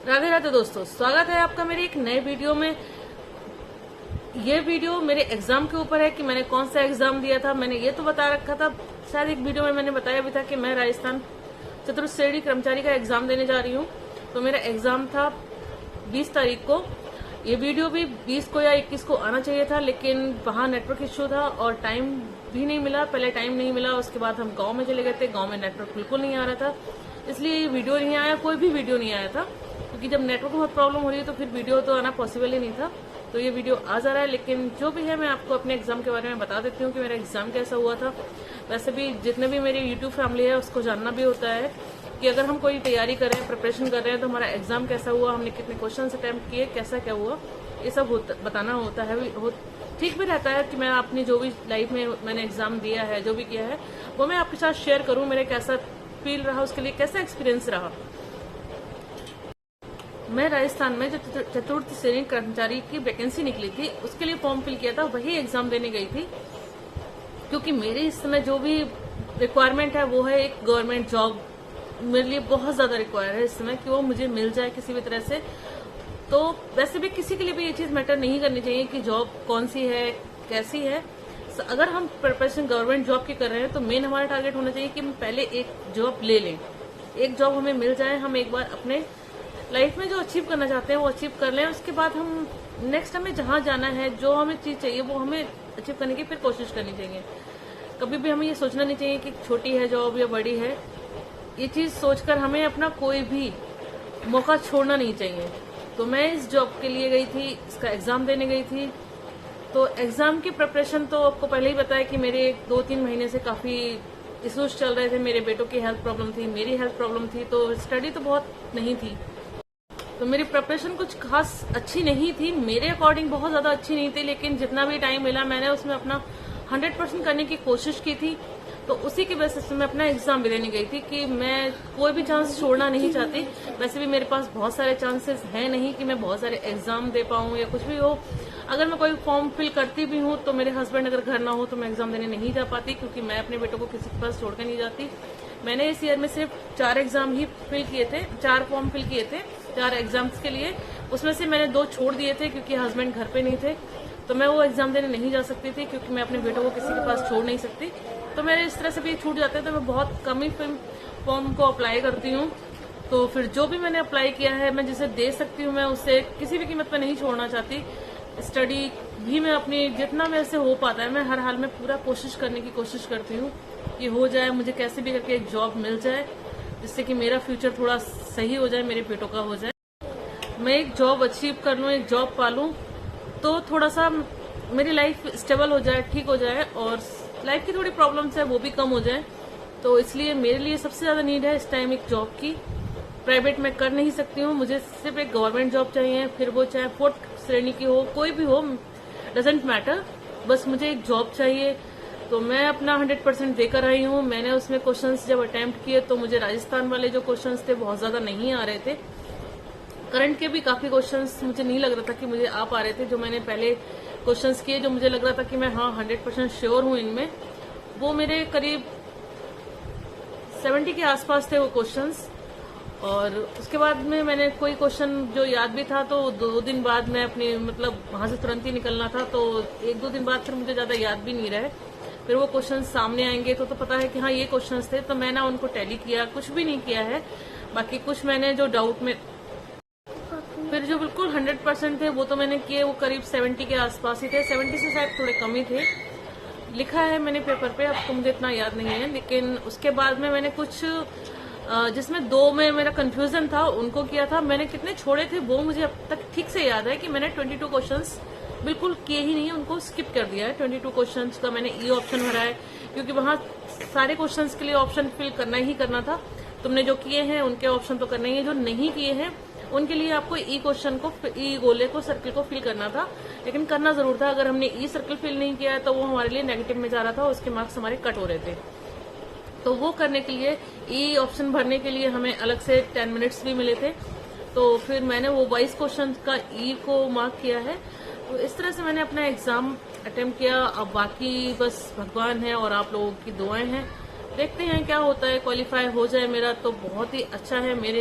राधे राधे दोस्तों, स्वागत है आपका मेरे एक नए वीडियो में। ये वीडियो मेरे एग्जाम के ऊपर है कि मैंने कौन सा एग्जाम दिया था। मैंने ये तो बता रखा था, शायद एक वीडियो में मैंने बताया भी था कि मैं राजस्थान चतुर्थ श्रेणी कर्मचारी का एग्जाम देने जा रही हूँ। तो मेरा एग्जाम था 20 तारीख को। ये वीडियो भी 20 को या 21 को आना चाहिए था, लेकिन वहां नेटवर्क इश्यू था और टाइम भी नहीं मिला। पहले टाइम नहीं मिला, उसके बाद हम गांव में चले गए थे। गांव में नेटवर्क बिल्कुल नहीं आ रहा था, इसलिए ये वीडियो नहीं आया। कोई भी वीडियो नहीं आया था, क्योंकि जब नेटवर्क में बहुत प्रॉब्लम हो रही है तो फिर वीडियो तो आना पॉसिबल ही नहीं था। तो ये वीडियो आ जा रहा है, लेकिन जो भी है मैं आपको अपने एग्जाम के बारे में बता देती हूँ कि मेरा एग्जाम कैसा हुआ था। वैसे भी जितने भी मेरी यूट्यूब फैमिली है उसको जानना भी होता है कि अगर हम कोई तैयारी कर रहे हैं, प्रिपरेशन कर रहे हैं, तो हमारा एग्जाम कैसा हुआ, हमने कितने क्वेश्चन अटेम्प्ट किए, कैसा क्या हुआ, ये सब बताना होता है। ठीक भी रहता है कि मैं अपनी जो भी लाइफ में मैंने एग्जाम दिया है, जो भी किया है, वो मैं आपके साथ शेयर करूं। मेरे कैसा फील रहा, उसके लिए कैसा एक्सपीरियंस रहा। मैं राजस्थान में जो चतुर्थ श्रेणी कर्मचारी की वैकेंसी निकली थी, उसके लिए फॉर्म फिल किया था, वही एग्जाम देने गई थी। क्योंकि मेरे इस समय जो भी रिक्वायरमेंट है वो है एक गवर्नमेंट जॉब। मेरे लिए बहुत ज्यादा रिक्वायर है इस समय कि वो मुझे मिल जाए किसी भी तरह से। तो वैसे भी किसी के लिए भी ये चीज मैटर नहीं करनी चाहिए कि जॉब कौन सी है, कैसी है। अगर हम प्रिपरेशन गवर्नमेंट जॉब की कर रहे हैं तो मेन हमारा टारगेट होना चाहिए कि हम पहले एक जॉब ले लें, एक जॉब हमें मिल जाए, हम एक बार अपने लाइफ में जो अचीव करना चाहते हैं वो अचीव कर लें। उसके बाद हम नेक्स्ट हमें जहां जाना है, जो हमें चीज चाहिए वो हमें अचीव करने की फिर कोशिश करनी चाहिए। कभी भी हमें ये सोचना नहीं चाहिए कि छोटी है जॉब या बड़ी है। ये चीज सोचकर हमें अपना कोई भी मौका छोड़ना नहीं चाहिए। तो मैं इस जॉब के लिए गई थी, इसका एग्जाम देने गई थी। तो एग्जाम की प्रिपरेशन तो आपको पहले ही बताया कि मेरे 2-3 महीने से काफी इश्यूज चल रहे थे। मेरे बेटों की हेल्थ प्रॉब्लम थी, मेरी हेल्थ प्रॉब्लम थी, तो स्टडी तो बहुत नहीं थी। तो मेरी प्रिपरेशन कुछ खास अच्छी नहीं थी, मेरे अकॉर्डिंग बहुत ज्यादा अच्छी नहीं थी, लेकिन जितना भी टाइम मिला मैंने उसमें अपना 100% करने की कोशिश की थी। तो उसी की बेसिस पे मैं अपना एग्जाम भी देने गई थी कि मैं कोई भी चांस छोड़ना नहीं चाहती। वैसे भी मेरे पास बहुत सारे चांसेस हैं नहीं कि मैं बहुत सारे एग्जाम दे पाऊं या कुछ भी हो। अगर मैं कोई फॉर्म फिल करती भी हूं तो मेरे हस्बैंड अगर घर ना हो तो मैं एग्जाम देने नहीं जा पाती, क्योंकि मैं अपने बेटों को किसी के पास छोड़कर नहीं जाती। मैंने इस ईयर में सिर्फ 4 एग्जाम ही फिल किए थे, 4 फॉर्म फिल किए थे 4 एग्जाम्स के लिए। उसमें से मैंने 2 छोड़ दिए थे क्योंकि हस्बैंड घर पे नहीं थे, तो मैं वो एग्जाम देने नहीं जा सकती थी, क्योंकि मैं अपने बेटों को किसी के पास छोड़ नहीं सकती। तो मेरे इस तरह से भी छूट जाते हैं, तो मैं बहुत कम ही फॉर्म को अप्लाई करती हूँ। तो फिर जो भी मैंने अप्लाई किया है, मैं जिसे दे सकती हूँ, मैं उसे किसी भी कीमत पर नहीं छोड़ना चाहती। स्टडी भी मैं अपनी जितना मेरे से हो पाता है, मैं हर हाल में पूरा कोशिश करने की कोशिश करती हूँ कि हो जाए, मुझे कैसे भी करके एक जॉब मिल जाए, जिससे कि मेरा फ्यूचर थोड़ा सही हो जाए, मेरे बेटों का हो जाए, मैं एक जॉब अचीव कर लूँ, एक जॉब पालूं, तो थोड़ा सा मेरी लाइफ स्टेबल हो जाए, ठीक हो जाए, और लाइफ की थोड़ी प्रॉब्लम्स है वो भी कम हो जाए। तो इसलिए मेरे लिए सबसे ज्यादा नीड है इस टाइम एक जॉब की। प्राइवेट में कर नहीं सकती हूँ, मुझे सिर्फ एक गवर्नमेंट जॉब चाहिए, फिर वो चाहे 4th श्रेणी की हो, कोई भी हो, डजेंट मैटर, बस मुझे एक जॉब चाहिए। तो मैं अपना 100% देकर आई हूँ। मैंने उसमें क्वेश्चंस जब अटेम्प्ट किए तो मुझे राजस्थान वाले जो क्वेश्चंस थे बहुत ज्यादा नहीं आ रहे थे। करंट के भी काफी क्वेश्चंस मुझे नहीं लग रहा था कि मुझे आ पा रहे थे। जो मैंने पहले क्वेश्चंस किए, जो मुझे लग रहा था कि मैं 100% श्योर हूं इनमें, वो मेरे करीब 70 के आसपास थे वो क्वेश्चंस। और उसके बाद में मैंने कोई क्वेश्चन जो याद भी था, तो 2 दिन बाद मैं अपनी मतलब वहां से तुरंत ही निकलना था, तो 1-2 दिन बाद फिर मुझे ज्यादा याद भी नहीं रहे। फिर वो क्वेश्चन सामने आएंगे तो पता है कि हाँ ये क्वेश्चंस थे, तो मैं ना उनको टैली किया, कुछ भी नहीं किया है। बाकी कुछ मैंने जो डाउट में, फिर जो बिल्कुल 100% थे वो तो मैंने किए, वो करीब 70 के आसपास ही थे, 70 से शायद थोड़े कम ही थे। लिखा है मैंने पेपर पे, अब तो मुझे इतना याद नहीं है। लेकिन उसके बाद में मैंने कुछ जिसमें 2 में मेरा कंफ्यूजन था उनको किया था। मैंने कितने छोड़े थे वो मुझे अब तक ठीक से याद है कि मैंने 22 क्वेश्चंस बिल्कुल किए ही नहीं है, उनको स्किप कर दिया है। 22 क्वेश्चंस का मैंने ई ऑप्शन भरा है, क्योंकि वहां सारे क्वेश्चंस के लिए ऑप्शन फिल करना ही करना था। तुमने जो किए हैं उनके ऑप्शन तो करना ही है, जो नहीं किए हैं उनके लिए आपको ई क्वेश्चन को, ई गोले को, सर्किल को फिल करना था। लेकिन करना जरूर था। अगर हमने ई सर्किल फिल नहीं किया है तो वो हमारे लिए नेगेटिव में जा रहा था, उसके मार्क्स हमारे कट हो रहे थे। तो वो करने के लिए, ई ऑप्शन भरने के लिए हमें अलग से 10 मिनट्स भी मिले थे। तो फिर मैंने वो 22 क्वेश्चन का ई को मार्क किया है। तो इस तरह से मैंने अपना एग्जाम अटेम्प्ट किया। अब बाकी बस भगवान है और आप लोगों की दुआएं हैं, देखते हैं क्या होता है। क्वालिफाई हो जाए मेरा तो बहुत ही अच्छा है मेरे